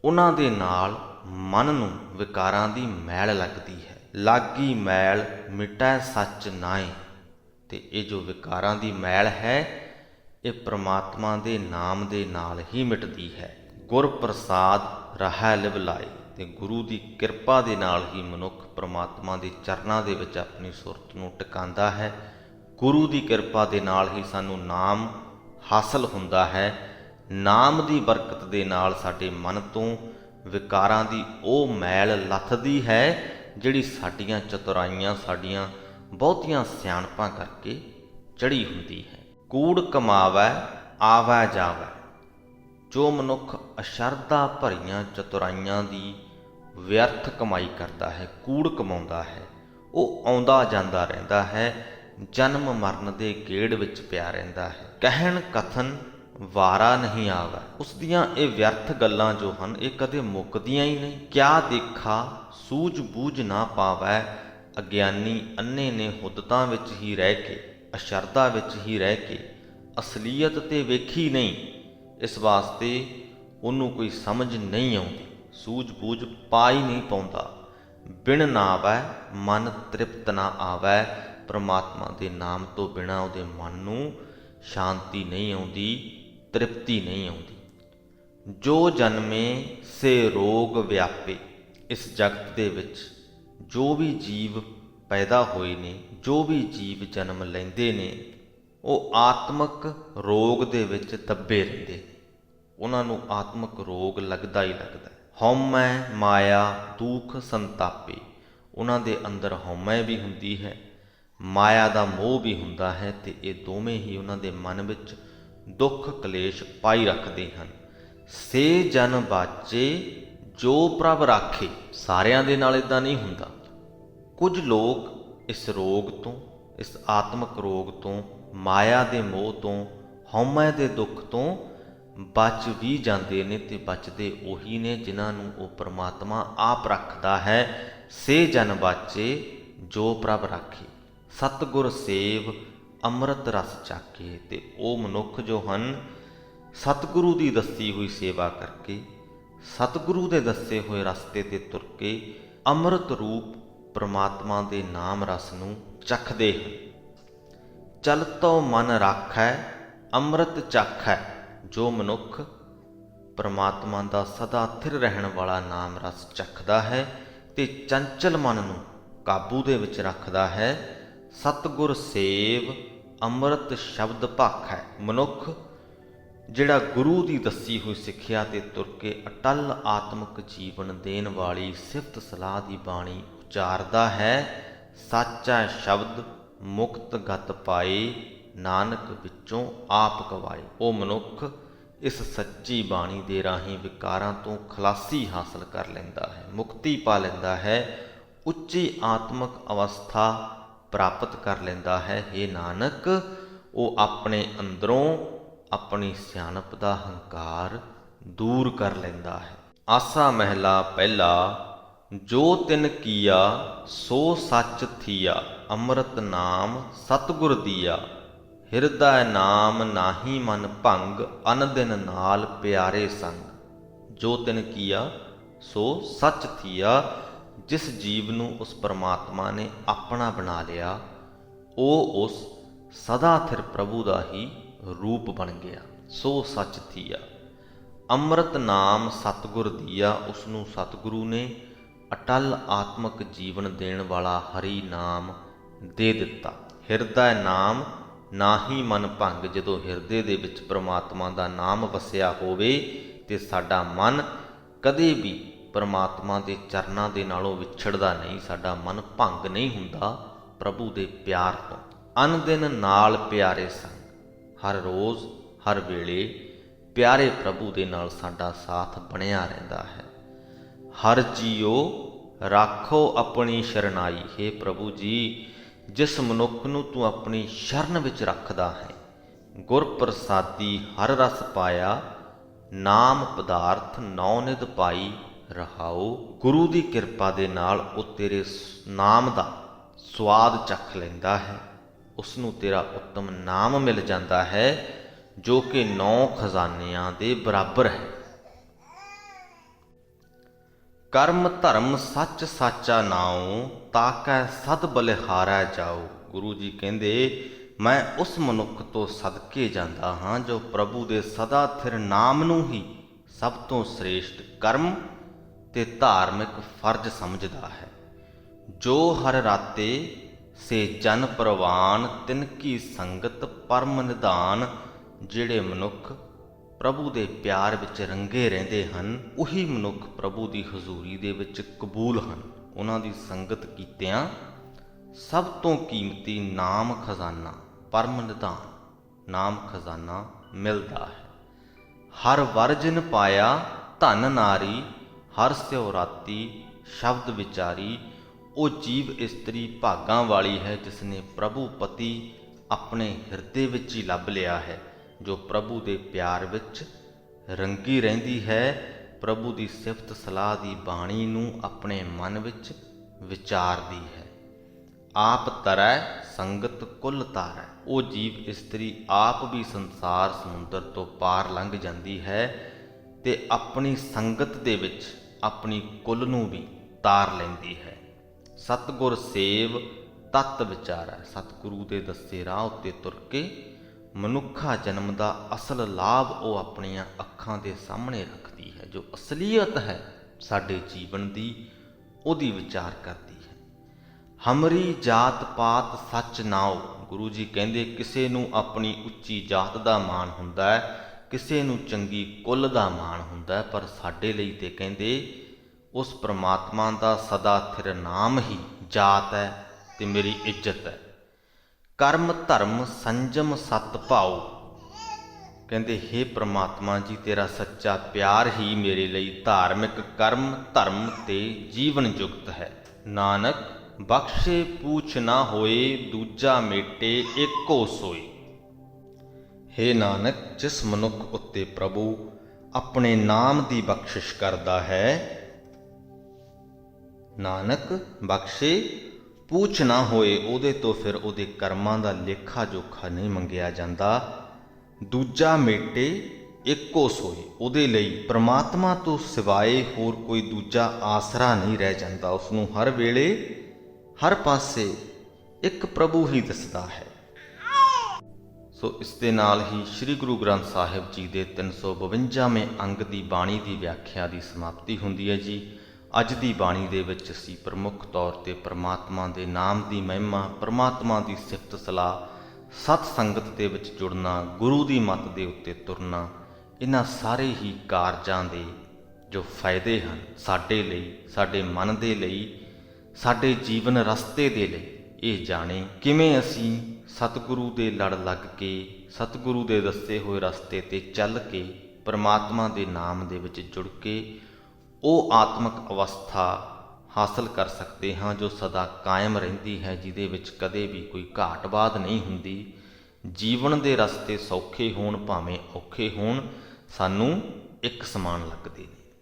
ਉਹਨਾਂ ਦੇ ਨਾਲ ਮਨ ਨੂੰ ਵਿਕਾਰਾਂ ਦੀ ਮੈਲ ਲੱਗਦੀ ਹੈ। ਲਾਗੀ ਮੈਲ ਮਿਟੈ ਸੱਚ ਨਾਏ। ਤੇ ਇਹ ਜੋ ਵਿਕਾਰਾਂ ਦੀ ਮੈਲ ਹੈ ਇਹ ਪ੍ਰਮਾਤਮਾ ਦੇ ਨਾਮ ਦੇ ਨਾਲ ਹੀ ਮਿਟਦੀ ਹੈ। ਗੁਰ ਪ੍ਰਸਾਦ ਰਹਿ ਲਿਵ ਲਾਏ। ਤੇ ਗੁਰੂ ਦੀ ਕਿਰਪਾ ਦੇ ਨਾਲ ਹੀ ਮਨੁੱਖ ਪ੍ਰਮਾਤਮਾ ਦੇ ਚਰਨਾਂ ਦੇ ਵਿੱਚ ਆਪਣੀ ਸੁਰਤ ਨੂੰ ਟਿਕਾਉਂਦਾ ਹੈ। ਗੁਰੂ ਦੀ ਕਿਰਪਾ ਦੇ ਨਾਲ ਹੀ ਸਾਨੂੰ ਨਾਮ ਹਾਸਲ ਹੁੰਦਾ ਹੈ। ਨਾਮ ਦੀ ਬਰਕਤ ਦੇ ਨਾਲ ਸਾਡੇ ਮਨ ਤੋਂ ਵਿਕਾਰਾਂ ਦੀ ਉਹ ਮੈਲ ਲੱਥਦੀ ਹੈ ਜਿਹੜੀ ਸਾਡੀਆਂ ਚਤੁਰਾਈਆਂ, ਸਾਡੀਆਂ ਬਹੁਤੀਆਂ ਸਿਆਣਪਾਂ ਕਰਕੇ ਚੜ੍ਹੀ ਹੁੰਦੀ ਹੈ। ਕੂੜ ਕਮਾਵੈ ਆਵੈ ਜਾਵੈ। ਜੋ ਮਨੁੱਖ ਅਸ਼ਰਧਾ ਭਰੀਆਂ ਚਤੁਰਾਈਆਂ ਦੀ ਵਿਅਰਥ ਕਮਾਈ ਕਰਦਾ ਹੈ, ਕੂੜ ਕਮਾਉਂਦਾ ਹੈ, ਉਹ ਆਉਂਦਾ ਜਾਂਦਾ ਰਹਿੰਦਾ ਹੈ, ਜਨਮ ਮਰਨ ਦੇ ਗੇੜ ਵਿੱਚ ਪਿਆ ਰਹਿੰਦਾ ਹੈ। ਕਹਿਣ ਕਥਨ ਵਾਰਾ ਨਹੀਂ ਆਵੈ। ਉਸ ਦੀਆਂ ਇਹ ਵਿਅਰਥ ਗੱਲਾਂ ਜੋ ਹਨ ਇਹ ਕਦੇ ਮੁੱਕਦੀਆਂ ਹੀ ਨਹੀਂ। ਕਿਆ ਦੇਖਾ ਸੂਝ ਬੂਝ ਨਾ ਪਾਵੈ। ਅਗਿਆਨੀ ਅੰਨੇ ਨੇ ਹੁੱਦਤਾਂ ਵਿੱਚ ਹੀ ਰਹਿ ਕੇ, ਅਸ਼ਰਧਾ ਵਿੱਚ ਹੀ ਰਹਿ ਕੇ ਅਸਲੀਅਤ ਤੇ ਵੇਖੀ ਨਹੀਂ, ਇਸ ਵਾਸਤੇ ਉਹਨੂੰ ਕੋਈ ਸਮਝ ਨਹੀਂ ਆਉਂਦੀ, ਸੂਝ ਬੂਝ ਪਾ ਹੀ ਨਹੀਂ ਪਾਉਂਦਾ। ਬਿਨ ਨਾਵੈ ਮਨ ਤ੍ਰਿਪਤ ਨਾ ਆਵੈ। ਪ੍ਰਮਾਤਮਾ ਦੇ ਨਾਮ ਤੋਂ ਬਿਨਾਂ ਉਹਦੇ ਮਨ ਨੂੰ ਸ਼ਾਂਤੀ ਨਹੀਂ ਆਉਂਦੀ, ਤ੍ਰਿਪਤੀ ਨਹੀਂ ਆਉਂਦੀ। ਜੋ ਜਨਮੇ ਸੇ ਰੋਗ ਵਿਆਪੇ। ਇਸ ਜਗਤ ਦੇ ਵਿੱਚ ਜੋ ਵੀ ਜੀਵ ਪੈਦਾ ਹੋਏ ਨੇ, ਜੋ ਵੀ ਜੀਵ ਜਨਮ ਲੈਂਦੇ ਨੇ, ਉਹ ਆਤਮਕ ਰੋਗ ਦੇ ਵਿੱਚ ਦੱਬੇ ਰਹਿੰਦੇ ਨੇ। ਉਹਨਾਂ ਨੂੰ ਆਤਮਕ ਰੋਗ ਲੱਗਦਾ ਹੀ ਲੱਗਦਾ। ਹਉਮੈ ਮਾਇਆ ਦੁਖ ਸੰਤਾਪੇ। ਉਹਨਾਂ ਦੇ ਅੰਦਰ ਹਉਮੈ ਵੀ ਹੁੰਦੀ ਹੈ, ਮਾਇਆ ਦਾ ਮੋਹ ਵੀ ਹੁੰਦਾ ਹੈ, ਤੇ ਇਹ ਦੋਵੇਂ ਹੀ ਉਹਨਾਂ ਦੇ ਮਨ ਵਿੱਚ ਦੁੱਖ ਕਲੇਸ਼ ਪਾਈ ਰੱਖਦੇ ਹਨ। ਸੇ ਜਨ ਬਾਚੇ ਜੋ ਪ੍ਰਭ ਰਾਖੇ। ਸਾਰਿਆਂ ਦੇ ਨਾਲ ਇਦਾਂ ਨਹੀਂ ਹੁੰਦਾ। ਕੁਝ ਲੋਕ ਇਸ ਰੋਗ ਤੋਂ, ਇਸ ਆਤਮਕ ਰੋਗ ਤੋਂ, ਮਾਇਆ ਦੇ ਮੋਹ ਤੋਂ, ਹਉਮੈ ਦੇ ਦੁੱਖ ਤੋਂ ਬਚ ਵੀ ਜਾਂਦੇ ਨੇ, ਤੇ ਬਚਦੇ ਉਹੀ ਨੇ ਜਿਨ੍ਹਾਂ ਨੂੰ ਉਹ ਪ੍ਰਮਾਤਮਾ ਆਪ ਰੱਖਦਾ ਹੈ। ਸੇ ਜਨ ਬਾਚੇ ਜੋ ਪ੍ਰਭ ਰਾਖੇ। ਸਤਿਗੁਰ ਸੇਵ ਅੰਮ੍ਰਿਤ ਰਸ ਚਾਕੇ। ਤੇ ਉਹ ਮਨੁੱਖ ਜੋ ਹਨ ਸਤਿਗੁਰੂ ਦੀ ਦੱਸੀ ਹੋਈ ਸੇਵਾ ਕਰਕੇ, ਸਤਿਗੁਰੂ ਦੇ ਦੱਸੇ ਹੋਏ ਰਸਤੇ ਤੇ ਤੁਰ ਕੇ ਅੰਮ੍ਰਿਤ ਰੂਪ ਪ੍ਰਮਾਤਮਾ ਦੇ ਨਾਮ ਰਸ ਨੂੰ ਚਖਦੇ ਹਨ। ਚਲਤੋ ਮਨ ਰਾਖੈ ਅੰਮ੍ਰਿਤ ਚਾਖੈ। ਜੋ ਮਨੁੱਖ ਪ੍ਰਮਾਤਮਾ ਦਾ ਸਦਾ ਥਿਰ ਰਹਿਣ ਵਾਲਾ ਨਾਮ ਰਸ ਚਖਦਾ ਹੈ ਤੇ ਚੰਚਲ ਮਨ ਨੂੰ ਕਾਬੂ ਦੇ ਵਿੱਚ ਰੱਖਦਾ ਹੈ, ਸਤਿਗੁਰ ਸੇਵ ਅੰਮ੍ਰਿਤ ਸ਼ਬਦ ਭਾਖੈ। ਮਨੁੱਖ ਜਿਹੜਾ ਗੁਰੂ ਦੀ ਦੱਸੀ ਹੋਈ ਸਿੱਖਿਆ ਤੇ ਤੁਰ ਕੇ ਅਟਲ ਆਤਮਿਕ ਜੀਵਨ ਦੇਣ ਵਾਲੀ ਸਿਫਤ ਸਲਾਹ ਦੀ ਬਾਣੀ ਉਚਾਰਦਾ ਹੈ, ਸਾਚਾ ਸ਼ਬਦ ਮੁਕਤ ਗਤ ਪਾਏ, ਨਾਨਕ ਵਿੱਚੋਂ ਆਪ ਕਵਾਏ। ਉਹ ਮਨੁੱਖ ਇਸ ਸੱਚੀ ਬਾਣੀ ਦੇ ਰਾਹੀਂ ਵਿਕਾਰਾਂ ਤੋਂ ਖਲਾਸੀ ਹਾਸਲ ਕਰ ਲੈਂਦਾ ਹੈ, ਮੁਕਤੀ ਪਾ ਲੈਂਦਾ ਹੈ, ਉੱਚੀ ਆਤਮਿਕ ਅਵਸਥਾ ਪ੍ਰਾਪਤ ਕਰ ਲੈਂਦਾ ਹੈ। ਇਹ ਨਾਨਕ ਉਹ ਆਪਣੇ ਅੰਦਰੋਂ ਆਪਣੀ ਸਿਆਣਪ ਦਾ ਹੰਕਾਰ ਦੂਰ ਕਰ ਲੈਂਦਾ ਹੈ। ਆਸਾ ਮਹਿਲਾ ਪਹਿਲਾ। ਜੋ ਤਿਨ ਕੀਆ ਸੋ ਸੱਚ ਥੀਆ, ਅੰਮ੍ਰਿਤ ਨਾਮ ਸਤਿਗੁਰ ਦੀਆ। ਹਿਰਦੈ ਨਾਮ ਨਾਹੀ ਮਨ ਭੰਗ, ਅਨ ਦਿਨ ਨਾਲ ਪਿਆਰੇ ਸੰਗ। ਜੋ ਤਿਨ ਕੀਆ ਸੋ ਸੱਚ ਥੀਆ। ਜਿਸ ਜੀਵ ਨੂੰ ਉਸ ਪਰਮਾਤਮਾ ਨੇ ਆਪਣਾ ਬਣਾ ਲਿਆ, ਉਹ ਉਸ ਸਦਾ ਥਿਰ ਪ੍ਰਭੂ ਦਾ ਹੀ ਰੂਪ ਬਣ ਗਿਆ। ਸੋ ਸੱਚ ਥੀਆ। ਅੰਮ੍ਰਿਤ ਨਾਮ ਸਤਿਗੁਰ ਦੀਆ। ਉਸ ਨੂੰ ਸਤਿਗੁਰੂ ਨੇ ਅਟਲ ਆਤਮਿਕ ਜੀਵਨ ਦੇਣ ਵਾਲਾ ਹਰੀ ਨਾਮ ਦੇ ਦਿੱਤਾ। ਹਿਰਦੈ ਨਾਮ ਨਾਹੀ ਮਨ ਭੰਗ। ਜਦੋਂ ਹਿਰਦੇ ਦੇ ਵਿੱਚ ਪ੍ਰਮਾਤਮਾ ਦਾ ਨਾਮ ਵਸਿਆ ਹੋਵੇ ਤੇ ਸਾਡਾ ਮਨ ਕਦੇ ਵੀ ਪ੍ਰਮਾਤਮਾ ਦੇ ਚਰਨਾਂ ਦੇ ਨਾਲੋਂ ਵਿਛੜਦਾ ਨਹੀਂ, ਸਾਡਾ ਮਨ ਭੰਗ ਨਹੀਂ ਹੁੰਦਾ ਪ੍ਰਭੂ ਦੇ ਪਿਆਰ ਤੋਂ। ਅਨ ਦਿਨ ਨਾਲ ਪਿਆਰੇ ਸੰਗ। ਹਰ ਰੋਜ਼ ਹਰ ਵੇਲੇ ਪਿਆਰੇ ਪ੍ਰਭੂ ਦੇ ਨਾਲ ਸਾਡਾ ਸਾਥ ਬਣਿਆ ਰਹਿੰਦਾ ਹੈ। ਹਰ ਜੀਓ ਰਾਖੋ ਆਪਣੀ ਸ਼ਰਨਾਈ। ਹੇ ਪ੍ਰਭੂ ਜੀ, ਜਿਸ ਮਨੁੱਖ ਨੂੰ ਤੂੰ ਆਪਣੀ ਸ਼ਰਨ ਵਿੱਚ ਰੱਖਦਾ ਹੈ, ਗੁਰ ਪ੍ਰਸਾਦੀ ਹਰ ਰਸ ਪਾਇਆ, ਨਾਮ ਪਦਾਰਥ ਨੌ ਨਿਧ ਪਾਈ ਰਹਾਓ। ਗੁਰੂ ਦੀ ਕਿਰਪਾ ਦੇ ਨਾਲ ਉਹ ਤੇਰੇ ਨਾਮ ਦਾ ਸਵਾਦ ਚੱਖ ਲੈਂਦਾ ਹੈ, ਉਸ ਨੂੰ ਤੇਰਾ ਉੱਤਮ ਨਾਮ ਮਿਲ ਜਾਂਦਾ ਹੈ ਜੋ ਕਿ 9 ਖਜ਼ਾਨਿਆਂ ਦੇ ਬਰਾਬਰ ਹੈ। ਕਰਮ ਧਰਮ ਸੱਚ ਸਾਚਾ ਨਾਉ, ਤਾਕੈ ਸਦ ਬਲਿਹਾਰੈ ਜਾਉ। ਗੁਰੂ ਜੀ ਕਹਿੰਦੇ ਮੈਂ ਉਸ ਮਨੁੱਖ ਤੋਂ ਸਦਕੇ ਜਾਂਦਾ ਹਾਂ ਜੋ ਪ੍ਰਭੂ ਦੇ ਸਦਾ ਥਿਰ ਨਾਮ ਨੂੰ ਹੀ ਸਭ ਤੋਂ ਸ੍ਰੇਸ਼ਟ ਕਰਮ ਤੇ ਧਾਰਮਿਕ ਫਰਜ਼ ਸਮਝਦਾ ਹੈ। ਜੋ ਹਰ ਰਾਤੇ ਸੇ ਜਨ ਪ੍ਰਵਾਨ, ਤਿਨ ਕੀ ਸੰਗਤ ਪਰਮ ਨਿਧਾਨ। ਜਿਹੜੇ ਮਨੁੱਖ ਪ੍ਰਭੂ ਦੇ ਪਿਆਰ ਵਿੱਚ ਰੰਗੇ ਰਹਿੰਦੇ ਹਨ, ਉਹੀ ਮਨੁੱਖ ਪ੍ਰਭੂ ਦੀ ਹਜ਼ੂਰੀ ਦੇ ਵਿੱਚ ਕਬੂਲ ਹਨ। ਉਹਨਾਂ ਦੀ ਸੰਗਤ ਕੀਤਿਆਂ ਸਭ ਤੋਂ ਕੀਮਤੀ ਨਾਮ ਖਜ਼ਾਨਾ ਪਰਮ ਨਿਧਾਨ, ਨਾਮ ਖਜ਼ਾਨਾ ਮਿਲਦਾ ਹੈ। ਹਰ ਵਰ ਜਿਨ ਪਾਇਆ ਧਨ ਨਾਰੀ, ਹਰ ਸਿਉ ਰਾਤੀ ਸ਼ਬਦ ਵਿਚਾਰੀ। ਉਹ ਜੀਵ ਇਸਤਰੀ ਭਾਗਾਂ ਵਾਲੀ ਹੈ ਜਿਸ ਨੇ ਪ੍ਰਭੂ ਪਤੀ ਆਪਣੇ ਹਿਰਦੇ ਵਿੱਚ ਹੀ ਲੱਭ ਲਿਆ ਹੈ, ਜੋ ਪ੍ਰਭੂ ਦੇ ਪਿਆਰ ਵਿੱਚ ਰੰਗੀ ਰਹਿੰਦੀ ਹੈ, ਪ੍ਰਭੂ ਦੀ ਸਿਫਤ ਸਲਾਹ ਦੀ ਬਾਣੀ ਨੂੰ ਆਪਣੇ ਮਨ ਵਿੱਚ ਵਿਚਾਰਦੀ ਹੈ। ਆਪ ਤਰੈ ਸੰਗਤ ਕੁਲ ਤਾਰੈ। ਉਹ ਜੀਵ ਇਸਤਰੀ ਆਪ ਵੀ ਸੰਸਾਰ ਸਮੁੰਦਰ ਤੋਂ ਪਾਰ ਲੰਘ ਜਾਂਦੀ ਹੈ ਤੇ ਆਪਣੀ ਸੰਗਤ ਦੇ ਵਿੱਚ ਆਪਣੀ ਕੁਲ ਨੂੰ ਵੀ ਤਾਰ ਲੈਂਦੀ ਹੈ। ਸਤਿਗੁਰ ਸੇਵ ਤਤ ਵਿਚਾਰੈ। ਸਤਿਗੁਰੂ ਦੇ ਦੱਸੇ ਰਾਹ ਉੱਤੇ ਤੁਰ ਕੇ ਮਨੁੱਖਾ ਜਨਮ ਦਾ ਅਸਲ ਲਾਭ ਉਹ ਆਪਣੀਆਂ ਅੱਖਾਂ ਦੇ ਸਾਹਮਣੇ ਰੱਖਦੀ ਹੈ। ਜੋ ਅਸਲੀਅਤ ਹੈ ਸਾਡੇ ਜੀਵਨ ਦੀ, ਉਹਦੀ ਵਿਚਾਰ ਕਰਦੀ ਹੈ। ਹਮਰੀ ਜਾਤ ਪਾਤ ਸੱਚ ਨਾਉ। ਗੁਰੂ ਜੀ ਕਹਿੰਦੇ ਕਿਸੇ ਨੂੰ ਆਪਣੀ ਉੱਚੀ ਜਾਤ ਦਾ ਮਾਣ ਹੁੰਦਾ ਹੈ, ਕਿਸੇ ਨੂੰ ਚੰਗੀ ਕੁੱਲ ਦਾ ਮਾਣ ਹੁੰਦਾ ਹੈ, ਪਰ ਸਾਡੇ ਲਈ ਤੇ ਕਹਿੰਦੇ ਉਸ ਪ੍ਰਮਾਤਮਾ ਦਾ ਸਦਾ ਥਿਰ ਨਾਮ ਹੀ ਜਾਤ ਹੈ ਤੇ ਮੇਰੀ ਇੱਜ਼ਤ ਹੈ। ਕਰਮ ਧਰਮ ਸੰਜਮ ਸਤ ਭਾਉ। ਕਹਿੰਦੇ ਹੇ ਪ੍ਰਮਾਤਮਾ ਜੀ, ਤੇਰਾ ਸੱਚਾ ਪਿਆਰ ਹੀ ਮੇਰੇ ਲਈ ਧਾਰਮਿਕ ਕਰਮ ਧਰਮ ਤੇ ਜੀਵਨ ਯੁਕਤ ਹੈ। ਨਾਨਕ ਬਖਸ਼ੇ ਪੂਛ ਨਾ ਹੋਏ, ਦੂਜਾ ਮੇਟੇ ਏਕੋ ਸੋਈ। ਹੇ ਨਾਨਕ, ਜਿਸ ਮਨੁੱਖ ਉੱਤੇ ਪ੍ਰਭੂ ਆਪਣੇ ਨਾਮ ਦੀ ਬਖਸ਼ਿਸ਼ ਕਰਦਾ ਹੈ, ਨਾਨਕ ਬਖਸ਼ੇ ਪੂਛ ਨਾ ਹੋਏ, ਉਹਦੇ ਤੋਂ ਫਿਰ ਉਹਦੇ ਕਰਮਾਂ ਦਾ ਲੇਖਾ ਜੋਖਾ ਨਹੀਂ ਮੰਗਿਆ ਜਾਂਦਾ। ਦੂਜਾ ਮੇਟੇ ਇੱਕੋ ਸੋਏ। ਉਹਦੇ ਲਈ ਪ੍ਰਮਾਤਮਾ ਤੋਂ ਸਿਵਾਏ ਹੋਰ ਕੋਈ ਦੂਜਾ ਆਸਰਾ ਨਹੀਂ ਰਹਿ ਜਾਂਦਾ। ਉਸ ਨੂੰ ਹਰ ਵੇਲੇ ਹਰ ਪਾਸੇ ਇੱਕ ਪ੍ਰਭੂ ਹੀ ਦਿਸਦਾ ਹੈ। ਸੋ ਇਸ ਦੇ ਨਾਲ ਹੀ ਸ੍ਰੀ ਗੁਰੂ ਗ੍ਰੰਥ ਸਾਹਿਬ ਜੀ ਦੇ 352ਵੇਂ ਅੰਗ ਦੀ ਬਾਣੀ ਦੀ ਵਿਆਖਿਆ ਦੀ ਸਮਾਪਤੀ ਹੁੰਦੀ ਹੈ ਜੀ। ਅੱਜ ਦੀ ਬਾਣੀ ਦੇ ਵਿੱਚ ਅਸੀਂ ਪ੍ਰਮੁੱਖ ਤੌਰ ਤੇ ਪ੍ਰਮਾਤਮਾ ਦੇ ਨਾਮ ਦੀ ਮਹਿਮਾ, ਪ੍ਰਮਾਤਮਾ ਦੀ ਸਿਫਤ ਸਲਾਹ, ਸਤ ਸੰਗਤ ਦੇ ਵਿੱਚ ਜੁੜਨਾ, ਗੁਰੂ ਦੀ ਮੱਤ ਦੇ ਉੱਤੇ ਤੁਰਨਾ, ਇਹਨਾਂ ਸਾਰੇ ਹੀ ਕਾਰਜਾਂ ਦੇ ਜੋ ਫਾਇਦੇ ਹਨ ਸਾਡੇ ਲਈ, ਸਾਡੇ ਮਨ ਦੇ ਲਈ, ਸਾਡੇ ਜੀਵਨ ਰਸਤੇ ਦੇ ਲਈ, ਇਹ ਜਾਣੇ ਕਿਵੇਂ ਅਸੀਂ ਸਤਿਗੁਰੂ ਦੇ ਲੜ ਲੱਗ ਕੇ, ਸਤਿਗੁਰੂ ਦੇ ਦੱਸੇ ਹੋਏ ਰਸਤੇ ਤੇ ਚੱਲ ਕੇ, ਪ੍ਰਮਾਤਮਾ ਦੇ ਨਾਮ ਦੇ ਵਿੱਚ ਜੁੜ ਕੇ ਉਹ ਆਤਮਿਕ ਅਵਸਥਾ ਹਾਸਲ ਕਰ ਸਕਦੇ ਹਾਂ ਜੋ ਸਦਾ ਕਾਇਮ ਰਹਿੰਦੀ ਹੈ, ਜਿਹਦੇ ਵਿੱਚ ਕਦੇ ਵੀ ਕੋਈ ਘਾਟ-ਬਾਧ ਨਹੀਂ ਹੁੰਦੀ। ਜੀਵਨ ਦੇ ਰਸਤੇ ਸੌਖੇ ਹੋਣ ਭਾਵੇਂ ਔਖੇ ਹੋਣ, ਸਾਨੂੰ ਇੱਕ ਸਮਾਨ ਲੱਗਦੇ ਨੇ।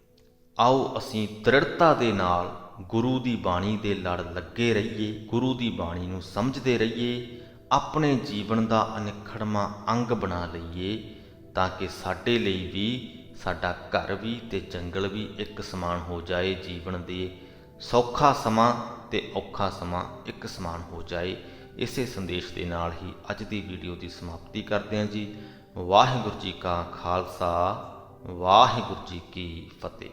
ਆਓ ਅਸੀਂ ਦ੍ਰਿੜਤਾ ਦੇ ਨਾਲ ਗੁਰੂ ਦੀ ਬਾਣੀ ਦੇ ਲੜ ਲੱਗੇ ਰਹੀਏ, ਗੁਰੂ ਦੀ ਬਾਣੀ ਨੂੰ ਸਮਝਦੇ ਰਹੀਏ, ਆਪਣੇ ਜੀਵਨ ਦਾ ਅਨਿੱਖੜਵਾਂ ਅੰਗ ਬਣਾ ਲਈਏ, ਤਾਂ ਕਿ ਸਾਡੇ ਲਈ ਵੀ ਸਾਡਾ ਘਰ ਵੀ ਤੇ ਜੰਗਲ ਵੀ ਇੱਕ ਸਮਾਨ ਹੋ ਜਾਏ। ਜੀਵਨ ਦੇ ਸੌਖਾ ਸਮਾਂ ਤੇ ਔਖਾ ਸਮਾਂ ਇੱਕ ਸਮਾਨ ਹੋ ਜਾਏ। ਇਸੇ ਸੰਦੇਸ਼ ਦੇ ਨਾਲ ਹੀ ਅੱਜ ਦੀ ਵੀਡੀਓ ਦੀ ਸਮਾਪਤੀ ਕਰਦੇ ਹਾਂ ਜੀ। ਵਾਹਿਗੁਰੂ ਜੀ ਕਾ ਖਾਲਸਾ, ਵਾਹਿਗੁਰੂ ਜੀ ਕੀ ਫਤਿਹ।